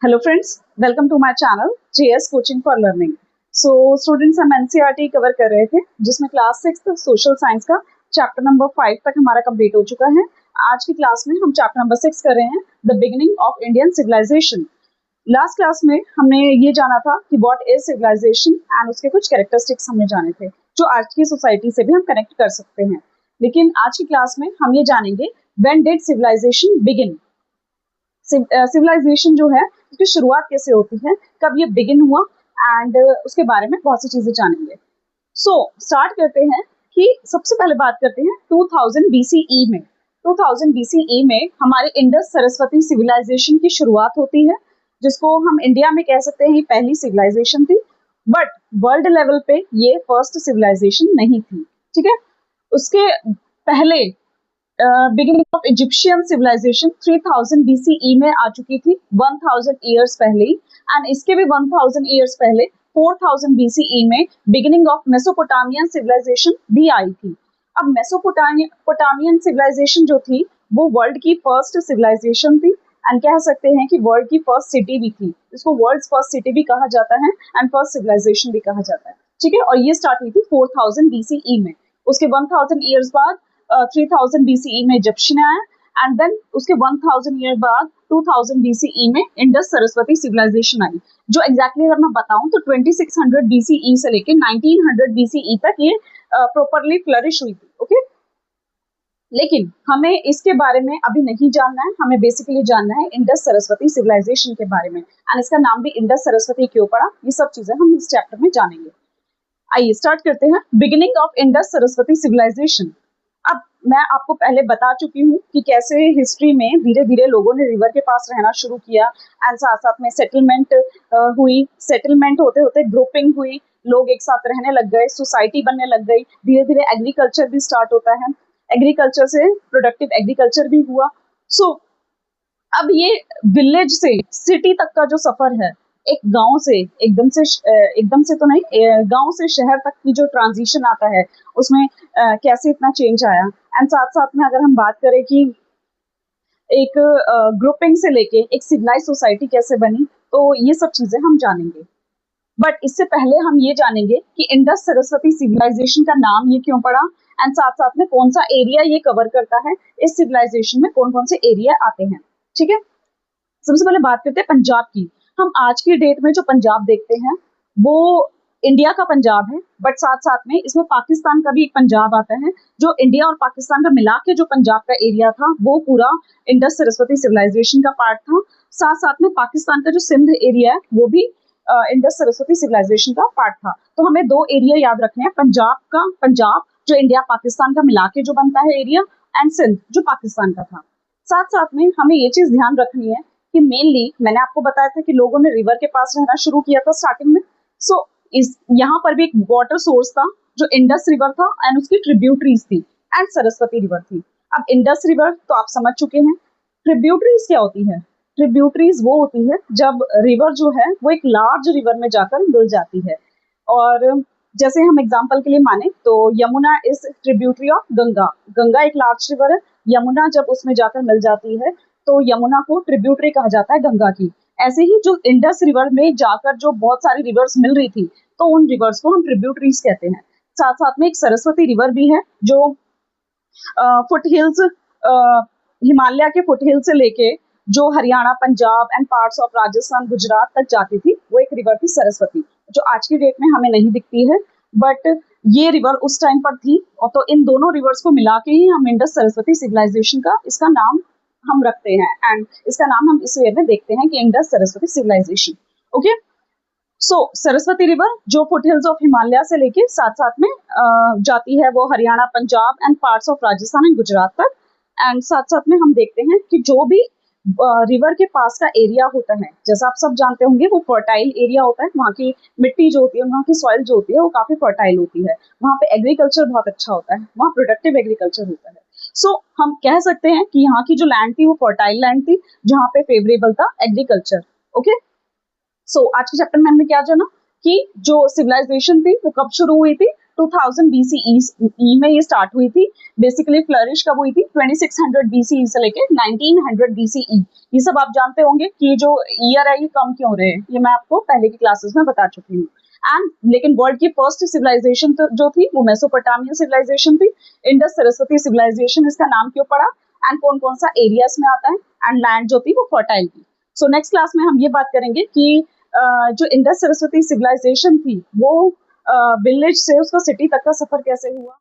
Hello friends, welcome to my channel JS Coaching for Learning. So students हम NCERT cover कर रहे थे जिसमें क्लास 6 सोशल साइंस का चैप्टर नंबर 5 तक हमारा कंप्लीट हो चुका है। आज की क्लास में हम चैप्टर नंबर 6 कर रहे हैं the beginning of Indian civilisation. Last class में हमने ये जाना था कि व्हाट इज सिविलाइजेशन एंड उसके कुछ कैरेक्टरिस्टिक्स हमने जाने थे जो आज की सोसाइटी से भी हम कनेक्ट कर सकते हैं। लेकिन आज की क्लास में हम ये जानेंगे when did civilisation begin. Civilisation जो है उसकी शुरुआत कैसे होती है, कब ये बिगिन हुआ एंड उसके बारे में बहुत सी चीजें जानेंगे। सो स्टार्ट करते हैं कि सबसे पहले बात करते हैं 2000 BCE में। 2000 BCE में हमारे इंडस सरस्वती सिविलाइजेशन की शुरुआत होती है, जिसको हम इंडिया में कह सकते हैं पहली सिविलाइजेशन थी, बट वर्ल्ड लेवल पे ये फर्स्ट सिविलाइजेशन नहीं थी। ठीक है, उसके पहले beginning of Egyptian civilisation 3000 BCE में आ चुकी थी, 1000 ईयर्स पहले ही। एंड इसके भी 1000 ईयर्स पहले 4000 BCE में बिगिनिंग ऑफ मेसोपोटामियन सिविलाइजेशन भी आई थी। अब मेसोपोटामियन सिविलाइजेशन जो थी वो वर्ल्ड की फर्स्ट सिविलाइजेशन थी एंड कह सकते हैं कि वर्ल्ड की फर्स्ट सिटी भी थी। इसको वर्ल्ड फर्स्ट सिटी भी कहा जाता है एंड फर्स्ट सिविलाइजेशन भी कहा जाता है। ठीक है, और ये स्टार्ट हुई थी 4000 BCE में। उसके 1000 ईयर्स बाद 3000 BCE में इजिप्शियन आया एंड देन उसके 1000 ईयर बाद 2000 BCE में इंडस सरस्वती सिविलाइजेशन आई, जो एग्जैक्टली अगर मैं बताऊं तो 2600 BCE से लेकर 1900 BCE तक ये प्रॉपरली फ्लरिश हुई थी। ओके, लेकिन हमें इसके बारे में अभी नहीं जानना है, हमें बेसिकली जानना है इंडस सरस्वती सिविलाइजेशन के बारे में एंड इसका नाम भी इंडस सरस्वती क्यों पड़ा, ये सब चीजें हम इस चैप्टर में जानेंगे। आइए स्टार्ट करते हैं beginning of Indus Saraswati civilisation. अब मैं आपको पहले बता चुकी हूँ कि कैसे हिस्ट्री में धीरे धीरे लोगों ने रिवर के पास रहना शुरू किया एंड साथ साथ में सेटलमेंट हुई। सेटलमेंट होते होते ग्रुपिंग हुई, लोग एक साथ रहने लग गए, सोसाइटी बनने लग गई। धीरे धीरे एग्रीकल्चर भी स्टार्ट होता है, एग्रीकल्चर से प्रोडक्टिव एग्रीकल्चर भी हुआ। सो अब ये विलेज से सिटी तक का जो सफर है, एक गांव से एकदम से तो नहीं, गांव से शहर तक की जो ट्रांजिशन आता है उसमें कैसे इतना चेंज आया एंड साथ साथ में अगर हम बात करें कि एक ग्रुपिंग से लेके एक सिविलाइज सोसाइटी कैसे बनी, तो ये सब चीजें हम जानेंगे। बट इससे पहले हम ये जानेंगे कि इंडस सरस्वती सिविलाइजेशन का नाम ये क्यों पड़ा एंड साथ साथ में कौन सा एरिया ये कवर करता है, इस सिविलाइजेशन में कौन कौन से एरिया आते हैं। ठीक है, सबसे पहले बात करते हैं पंजाब की। हम आज की डेट में जो पंजाब देखते हैं वो इंडिया का पंजाब है, बट साथ साथ में इसमें पाकिस्तान का भी एक पंजाब आता है। जो इंडिया और पाकिस्तान का मिला के जो पंजाब का एरिया था वो पूरा इंडस सरस्वती सिविलाइजेशन का पार्ट था। साथ साथ में पाकिस्तान का जो सिंध एरिया है वो भी इंडस सरस्वती सिविलाइजेशन का पार्ट था। तो हमें दो एरिया याद रखने हैं, पंजाब जो इंडिया पाकिस्तान का मिला के जो बनता है एरिया, एंड सिंध जो पाकिस्तान का था। साथ साथ में हमें ये चीज ध्यान रखनी है कि मेनली मैंने आपको बताया था कि लोगों ने रिवर के पास रहना शुरू किया था स्टार्टिंग में। सो इस यहाँ पर भी एक वाटर सोर्स था जो इंडस रिवर था एंड उसकी ट्रिब्यूटरीज थी एंड सरस्वती रिवर थी। अब इंडस रिवर तो आप समझ चुके हैं, ट्रिब्यूटरीज क्या होती है? ट्रिब्यूटरीज वो होती है जब रिवर जो है वो एक लार्ज रिवर में जाकर मिल जाती है। और जैसे हम एग्जांपल के लिए माने तो Yamuna is tributary of Ganga. Ganga एक लार्ज रिवर है, यमुना जब उसमें जाकर मिल जाती है तो यमुना को ट्रिब्यूटरी कहा जाता है गंगा की। ऐसे ही जो इंडस रिवर में जाकर जो बहुत सारी रिवर्स मिल रही थी तो उन रिवर्स को हम ट्रिब्यूटरीज कहते हैं। साथ साथ में एक सरस्वती रिवर भी है जो फुट हिल्स, हिमालय के फुट हिल से लेके जो Haryana, Punjab and parts of Rajasthan, Gujarat तक जाती थी, वो एक रिवर थी सरस्वती, जो आज की डेट में हमें नहीं दिखती है, बट ये रिवर उस टाइम पर थी। और तो इन दोनों रिवर्स को मिला के ही हम इंडस सरस्वती सिविलाइजेशन का इसका नाम हम रखते हैं एंड इसका नाम हम इस वे में देखते हैं कि इंडस सरस्वती सिविलाइजेशन। ओके, सो सरस्वती रिवर जो फुट हिल्स ऑफ हिमालय से लेके साथ साथ में जाती है वो Haryana, Punjab and parts of Rajasthan and Gujarat तक। एंड साथ साथ में हम देखते हैं कि जो भी रिवर के पास का एरिया होता है, जैसा आप सब जानते होंगे, वो फर्टाइल एरिया होता है। वहाँ की मिट्टी जो होती है, वहाँ की सॉइल जो होती है वो काफी फर्टाइल होती है, वहाँ पे एग्रीकल्चर बहुत अच्छा होता है, वहाँ प्रोडक्टिव एग्रीकल्चर होता है। सो हम कह सकते हैं कि यहाँ की जो लैंड थी वो फर्टाइल लैंड थी जहाँ पे फेवरेबल था एग्रीकल्चर। ओके, सो आज के चैप्टर में हमने क्या जाना कि जो सिविलाइजेशन थी वो कब शुरू हुई थी, 2000 BCE में ये स्टार्ट हुई थी। बेसिकली फ्लरिश कब हुई थी? 2600 BCE से लेके 1900 BCE। ये सब आप जानते होंगे कि जो ईयर है ये कम क्यों रहे हैं, ये मैं आपको पहले की क्लासेस में बता चुकी हूँ। एंड लेकिन वर्ल्ड की फर्स्ट सिविलाइजेशन तो जो थी वो मेसोपोटामियन सिविलाइजेशन थी। इंडस सरस्वती सिविलाइजेशन इसका नाम क्यों पड़ा, एंड कौन कौन सा एरियाज में आता है, एंड लैंड जो थी वो फर्टाइल थी। सो नेक्स्ट क्लास में हम ये बात करेंगे कि जो इंडस सरस्वती सिविलाइजेशन थी वो विलेज से उसका सिटी तक का सफर कैसे हुआ।